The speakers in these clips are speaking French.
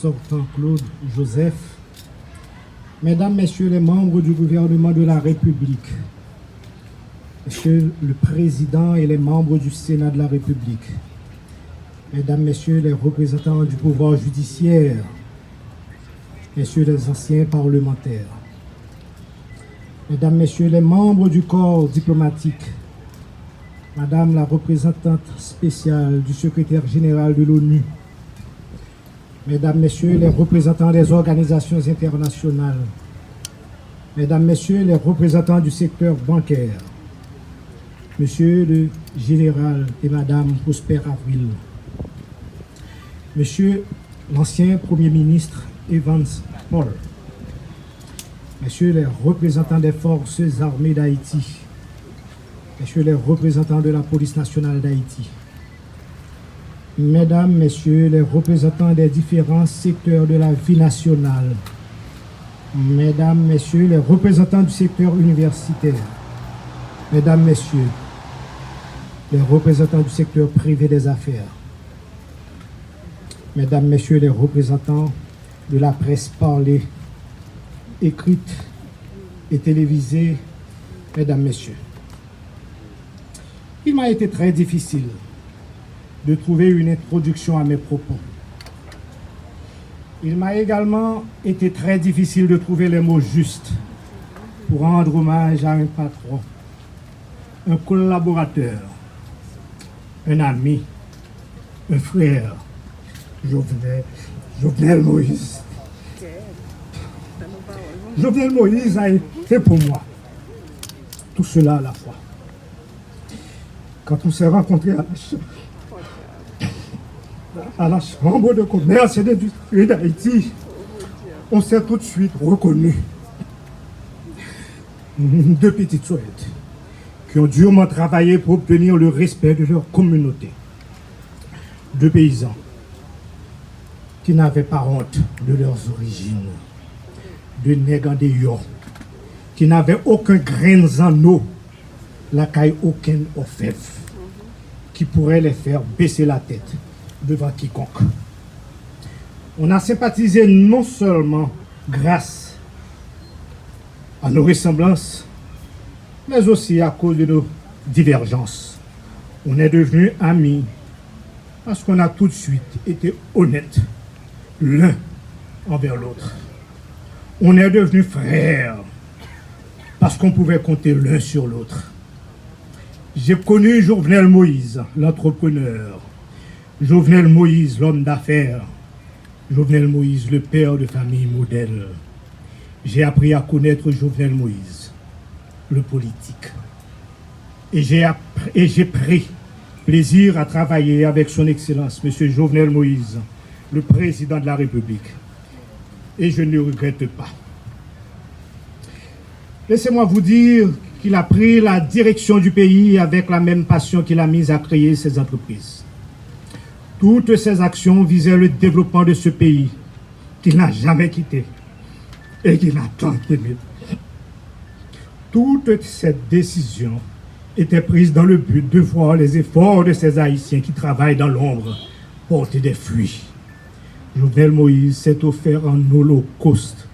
sortant Claude Joseph, Mesdames, Messieurs les membres du gouvernement de la République, Monsieur le Président et les membres du Sénat de la République, Mesdames, Messieurs les représentants du pouvoir judiciaire, Messieurs les anciens parlementaires, Mesdames, Messieurs les membres du corps diplomatique, Madame la représentante spéciale du secrétaire général de l'ONU, Mesdames, Messieurs les représentants des organisations internationales, Mesdames, Messieurs les représentants du secteur bancaire, Monsieur le Général et Madame Prosper Avril, Monsieur l'ancien Premier ministre Evans Paul, Messieurs les représentants des forces armées d'Haïti, Messieurs les représentants de la police nationale d'Haïti, Mesdames, Messieurs les représentants des différents secteurs de la vie nationale, Mesdames, Messieurs les représentants du secteur universitaire, Mesdames, Messieurs les représentants du secteur privé des affaires, Mesdames, Messieurs les représentants de la presse parlée, écrite et télévisée, Mesdames, Messieurs. Il m'a été très difficile de trouver une introduction à mes propos. Il m'a également été très difficile de trouver les mots justes pour rendre hommage à un patron, un collaborateur, un ami, un frère, Jovenel Moïse. Jovenel Moïse a été pour moi tout cela à la fois. Quand on s'est rencontrés à la Chambre de commerce et d'industrie d'Haïti, on s'est tout de suite reconnus. Deux petites souhaits qui ont durement travaillé pour obtenir le respect de leur communauté. Deux paysans qui n'avaient pas honte de leurs origines. Deux négandéons qui n'avaient aucun grain en eau, la caille aucun orfèvre, qui pourrait les faire baisser la tête devant quiconque. On a sympathisé non seulement grâce à nos ressemblances, mais aussi à cause de nos divergences. On est devenus amis parce qu'on a tout de suite été honnêtes l'un envers l'autre. On est devenus frères parce qu'on pouvait compter l'un sur l'autre. J'ai connu Jovenel Moïse, l'entrepreneur, Jovenel Moïse, l'homme d'affaires, Jovenel Moïse, le père de famille modèle. J'ai appris à connaître Jovenel Moïse, le politique. Et j'ai pris plaisir à travailler avec son Excellence, M. Jovenel Moïse, le président de la République. Et je ne regrette pas. Laissez-moi vous dire qu'il a pris la direction du pays avec la même passion qu'il a mise à créer ses entreprises. Toutes ces actions visaient le développement de ce pays qu'il n'a jamais quitté et qu'il a tant aimé. Toutes ces décisions étaient prises dans le but de voir les efforts de ces Haïtiens qui travaillent dans l'ombre porter des fruits. Jovenel Moïse s'est offert en holocauste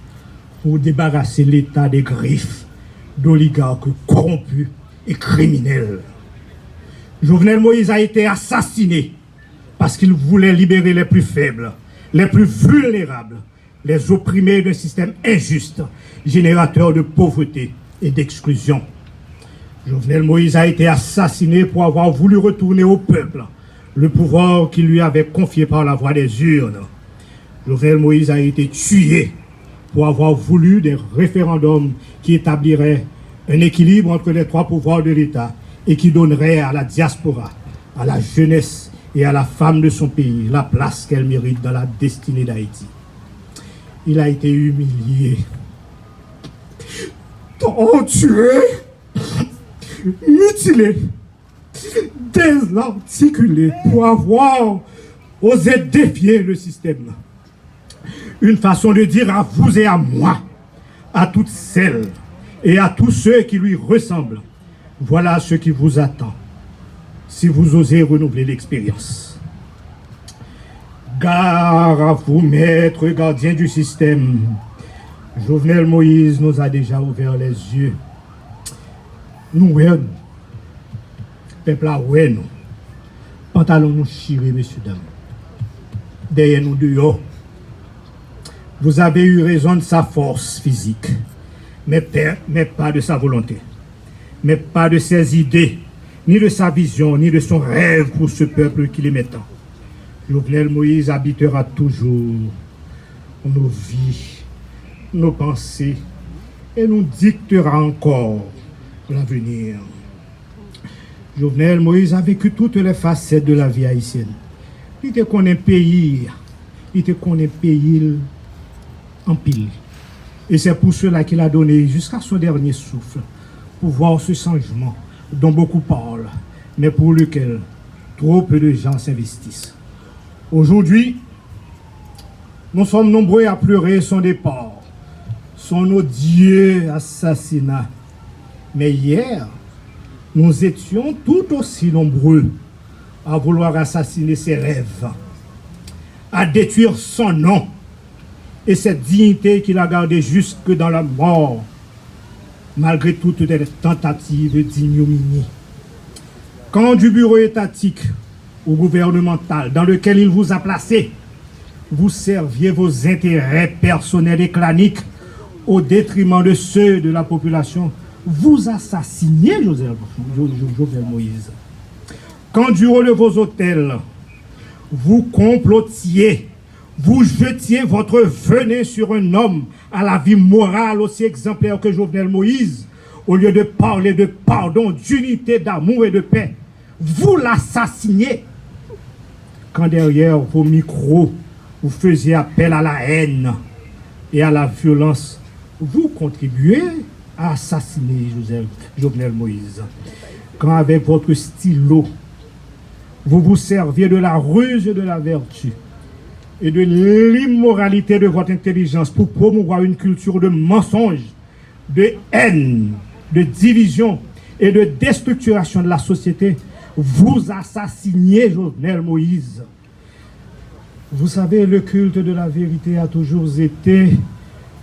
pour débarrasser l'État des griffes d'oligarques corrompus et criminels. Jovenel Moïse a été assassiné parce qu'il voulait libérer les plus faibles, les plus vulnérables, les opprimés d'un système injuste, générateur de pauvreté et d'exclusion. Jovenel Moïse a été assassiné pour avoir voulu retourner au peuple le pouvoir qu'il lui avait confié par la voie des urnes. Jovenel Moïse a été tué pour avoir voulu des référendums qui établiraient un équilibre entre les trois pouvoirs de l'État et qui donneraient à la diaspora, à la jeunesse et à la femme de son pays la place qu'elle mérite dans la destinée d'Haïti. Il a été humilié, torturé, mutilé, désarticulé pour avoir osé défier le système. Une façon de dire à vous et à moi, à toutes celles et à tous ceux qui lui ressemblent, voilà ce qui vous attend si vous osez renouveler l'expérience. Gare à vous, maître gardien du système. Jovenel Moïse nous a déjà ouvert les yeux. Nous, ouais, peuple à ouais, nous. Pantalon nous chiré, messieurs, dames. Derrière nous dehors. Vous avez eu raison de sa force physique, mais pas de sa volonté, mais pas de ses idées, ni de sa vision, ni de son rêve pour ce peuple qu'il aimait tant. Jovenel Moïse habitera toujours nos vies, nos pensées, et nous dictera encore l'avenir. Jovenel Moïse a vécu toutes les facettes de la vie haïtienne. Il te connaît pays, il te connaît pays en pile. Et c'est pour cela qu'il a donné jusqu'à son dernier souffle pour voir ce changement dont beaucoup parlent, mais pour lequel trop peu de gens s'investissent. Aujourd'hui, nous sommes nombreux à pleurer son départ, son odieux assassinat. Mais hier, nous étions tout aussi nombreux à vouloir assassiner ses rêves, à détruire son nom et cette dignité qu'il a gardée jusque dans la mort, malgré toutes les tentatives d'ignominie. Quand du bureau étatique ou gouvernemental dans lequel il vous a placé, vous serviez vos intérêts personnels et claniques au détriment de ceux de la population, vous assassiniez Jovenel Moïse. Quand du haut de vos hôtels, vous complotiez, vous jetiez votre venin sur un homme à la vie morale aussi exemplaire que Jovenel Moïse, au lieu de parler de pardon, d'unité, d'amour et de paix, vous l'assassiniez. Quand derrière vos micros, vous faisiez appel à la haine et à la violence, vous contribuez à assassiner Jovenel Moïse. Quand avec votre stylo, vous vous serviez de la ruse et de la vertu et de l'immoralité de votre intelligence pour promouvoir une culture de mensonge, de haine, de division et de déstructuration de la société, vous assassiniez Jovenel Moïse. Vous savez, le culte de la vérité a toujours été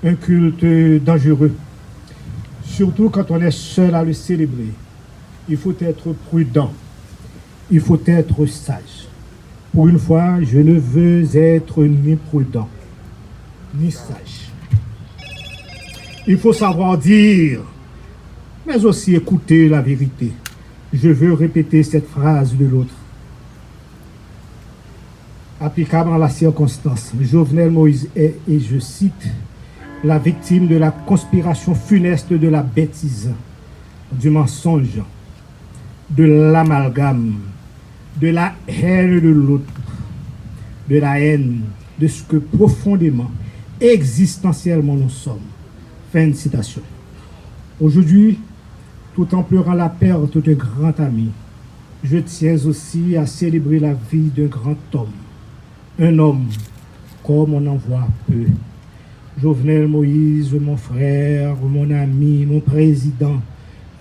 un culte dangereux. Surtout quand on est seul à le célébrer. Il faut être prudent. Il faut être sage. Pour une fois, je ne veux être ni prudent, ni sage. Il faut savoir dire, mais aussi écouter la vérité. Je veux répéter cette phrase de l'autre. Applicable à la circonstance, Jovenel Moïse est, et je cite, la victime de la conspiration funeste de la bêtise, du mensonge, de l'amalgame, de la haine de l'autre, de la haine de ce que profondément, existentiellement nous sommes. Fin de citation. Aujourd'hui, tout en pleurant la perte de grands amis, je tiens aussi à célébrer la vie d'un grand homme. Un homme comme on en voit peu. Jovenel Moïse, mon frère, mon ami, mon président,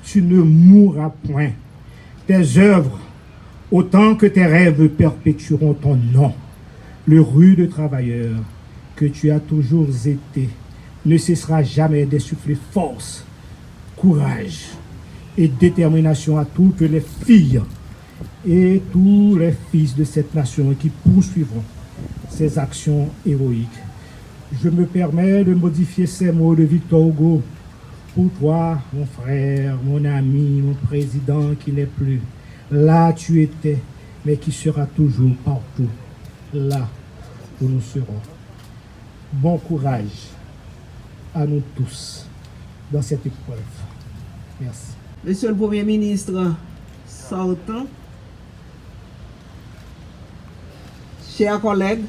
tu ne mourras point. Tes œuvres, autant que tes rêves perpétueront ton nom. Le rude travailleur que tu as toujours été ne cessera jamais d'insuffler force, courage et détermination à toutes les filles et tous les fils de cette nation qui poursuivront ces actions héroïques. Je me permets de modifier ces mots de Victor Hugo pour toi, mon frère, mon ami, mon président qui n'est plus. Là tu étais, mais qui sera toujours partout, là où nous serons. Bon courage à nous tous dans cette épreuve. Merci. Monsieur le Premier ministre sortant, chers collègues,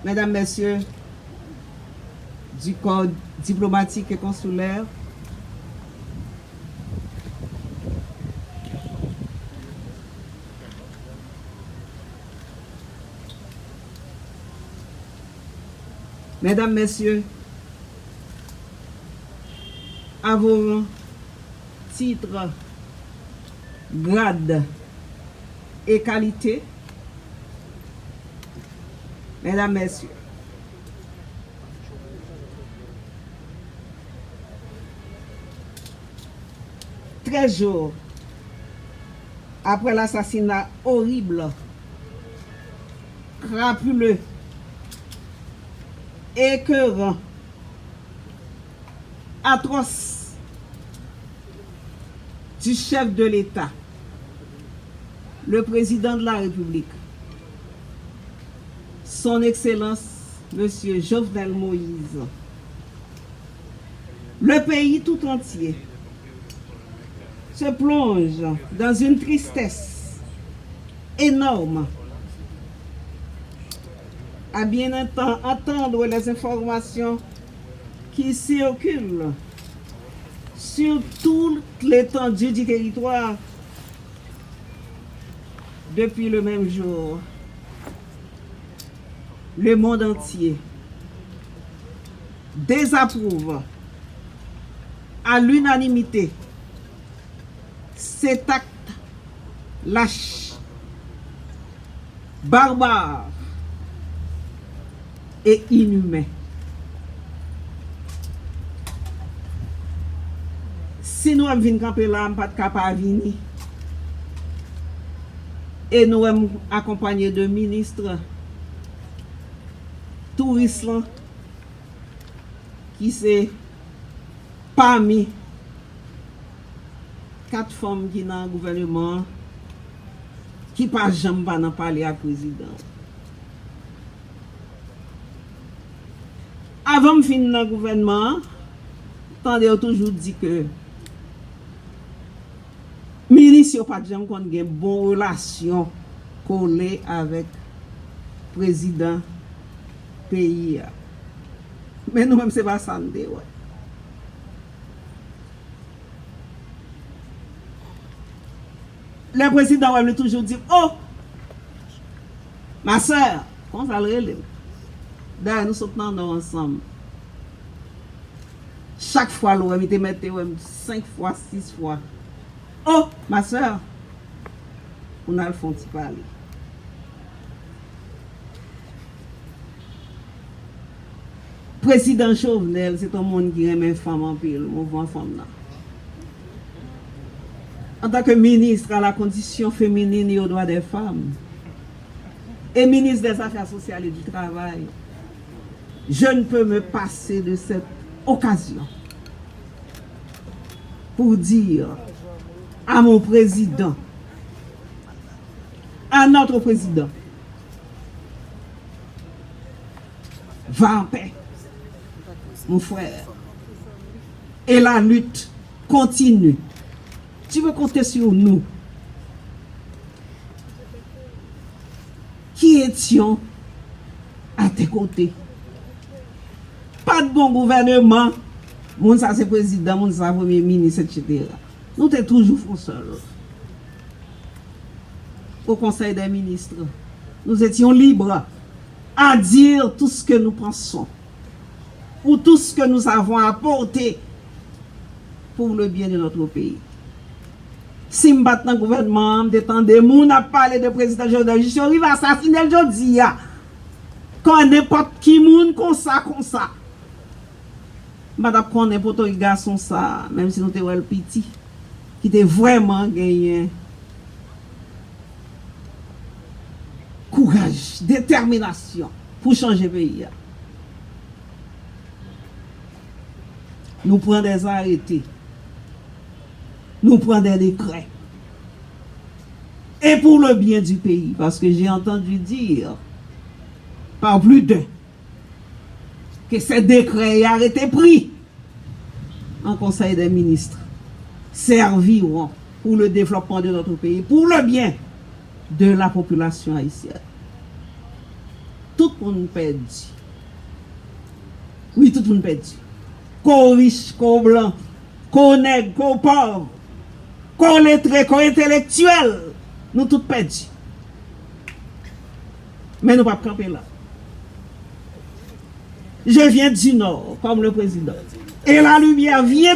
Mesdames, Messieurs du corps diplomatique et consulaire, Mesdames, Messieurs, à vos titres, grades et qualité. Mesdames, Messieurs, treize jours après l'assassinat horrible, crapuleux, écœurant, atroce du chef de l'État, le président de la République, son Excellence, Monsieur Jovenel Moïse, le pays tout entier se plonge dans une tristesse énorme à bien entendre les informations qui circulent sur toute l'étendue du territoire depuis le même jour. Le monde entier désapprouve à l'unanimité cet acte lâche, barbare et inhumain. Si nous avons camper là, nous pas capable de venir. Et nous sommes accompagnés de ministres touristes qui sont parmi 4 femmes qui sont dans le gouvernement qui pas jamais pas parler à président. Avant de finir dans le gouvernement, attendez, toujours dit que ministre n'a pas jamais une bonne relation collée avec le président pays. Mais nous-mêmes, ce n'est pas ça. Ouais. Le président va toujours dire, oh, ma soeur, comment ça le relève? D'ailleurs, nous sommes ensemble. Chaque fois, nous avons mis 5 fois, 6 fois. Oh, ma soeur, on a le fond de parler. Président Jovenel, c'est un monde qui aime les femmes en pile, le mouvement femme là. En tant que ministre à la condition féminine et aux droits des femmes, et ministre des Affaires sociales et du Travail, je ne peux me passer de cette occasion pour dire à mon président, à notre président, va en paix, mon frère. Et la lutte continue. Tu veux compter sur nous qui étions à tes côtés. Pas de bon gouvernement, mon ça c'est président, mon ça premier ministre, etc. Nous sommes toujours seul. Au Conseil des ministres, nous étions libres à dire tout ce que nous pensons ou tout ce que nous avons apporté pour le bien de notre pays. Si je bats dans le gouvernement, je des gens à parler de président Jovenel, je suis arrivé à assassiner aujourd'hui. Quand n'importe qui monde comme ça. Madame qu'on n'importe quel garçon ça, même si nous étions le petit, qui était vraiment gagné. Courage, détermination pour changer le pays. Nous prenons des arrêtés. Nous prenons des décrets. Et pour le bien du pays, parce que j'ai entendu dire par plus d'un que ces décrets ont été pris en Conseil des ministres serviront pour le développement de notre pays, pour le bien de la population haïtienne. Tout le monde perdu. Oui, tout le monde perdu. Qu'au riche, qu'au blanc, qu'au nègre, qu'au pauvre, qu'au lettré, qu'au intellectuel, nous tous perdus. Mais nous ne pouvons pas camper là. Je viens du Nord, comme le président. Et la lumière vient